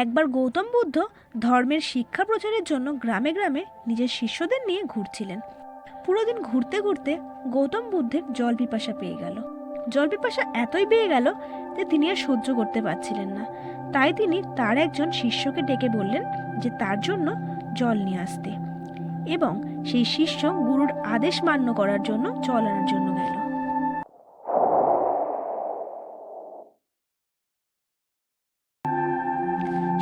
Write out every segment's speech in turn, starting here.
একবার গৌতম বুদ্ধ ধর্মের শিক্ষা প্রচারের জন্য গ্রামে গ্রামে নিজের শিষ্যদের নিয়ে ঘুরছিলেন। পুরো দিন ঘুরতে ঘুরতে গৌতম বুদ্ধের জল পিপাসা পেয়ে গেল। জল পিপাসা এতই পেয়ে গেল যে তিনি আর সহ্য করতে পারছিলেন না। তাই তিনি তার একজন শিষ্যকে ডেকে বললেন যে তার জন্য জল নিয়ে আসতে, এবং সেই শিষ্য গুরুর আদেশ মান্য করার জন্য জল আনার জন্য গেল।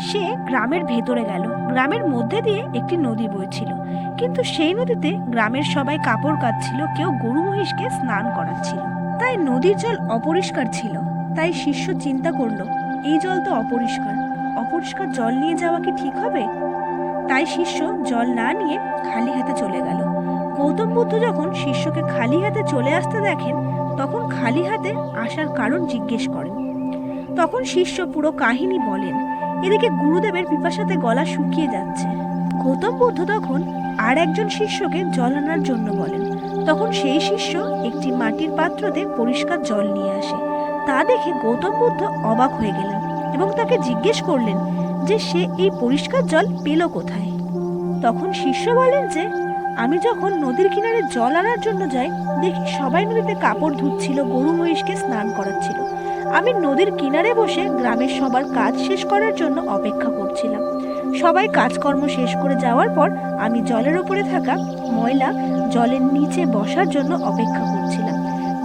সে গ্রামের ভেতরে গেল। গ্রামের মধ্যে দিয়ে একটি নদী বইছিল, কিন্তু সেই নদীতে গ্রামের সবাই কাপড় কাচ্ছিল, কেউ গরু মহিষকে স্নান করাচ্ছিল। তাই নদীর জল অপরিষ্কার ছিল। তাই শিষ্য চিন্তা করলো, এই জল তো অপরিষ্কার, অপরিষ্কার জল নিয়ে যাওয়া কি ঠিক হবে? তাই শিষ্য জল না নিয়ে খালি হাতে চলে গেল। গৌতম বুদ্ধ যখন শিষ্যকে খালি হাতে চলে আসতে দেখেন, তখন খালি হাতে আসার কারণ জিজ্ঞেস করেন। তখন শিষ্য পুরো কাহিনী বলেন। এদিকে গুরুদেবের পিপাসাতে গলা শুকিয়ে যাচ্ছে। গৌতম বুদ্ধ তখন আর একজন শিষ্যকে জল আনার জন্য বলেন। তখন সেই শিষ্য একটি মাটির পাত্রতে পরিষ্কার জল নিয়ে আসে। তা দেখে গৌতম বুদ্ধ অবাক হয়ে গেলেন এবং তাকে জিজ্ঞেস করলেন যে সে এই পরিষ্কার জল পেল কোথায়। তখন শিষ্য বলেন যে আমি যখন নদীর কিনারে জল আনার জন্য যাই, দেখি সবাই নদীতে কাপড় ধুচ্ছিল, গরু মহিষকে স্নান করাচ্ছিল। আমি নদীর কিনারে বসে গ্রামের সবার কাজ শেষ করার জন্য অপেক্ষা করছিলাম। সবাই কাজকর্ম শেষ করে যাওয়ার পর আমি জলের উপরে থাকা ময়লা জলের নিচে বসার জন্য অপেক্ষা করছিলাম।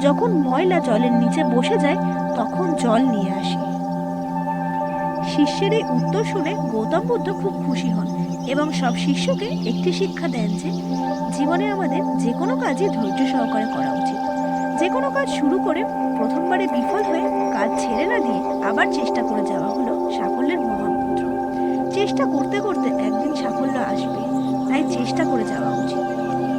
যখন ময়লা জলের নিচে বসে যায়, তখন জল নিয়ে আসি। শিষ্যের এই উত্তর শুনে গৌতম বুদ্ধ খুব খুশি হন এবং সব শিষ্যকে একটি শিক্ষা দেন যে জীবনে আমাদের যে কোনো কাজই ধৈর্য সহকারে করা উচিত। যে কোনো কাজ শুরু করে প্রথমবারে বিফল হয়ে কাজ ছেড়ে না দিয়ে আবার চেষ্টা করে যাওয়া হলো সাফল্যের মহামন্ত্র। চেষ্টা করতে করতে একদিন সাফল্য আসবে, তাই চেষ্টা করে যাওয়া উচিত।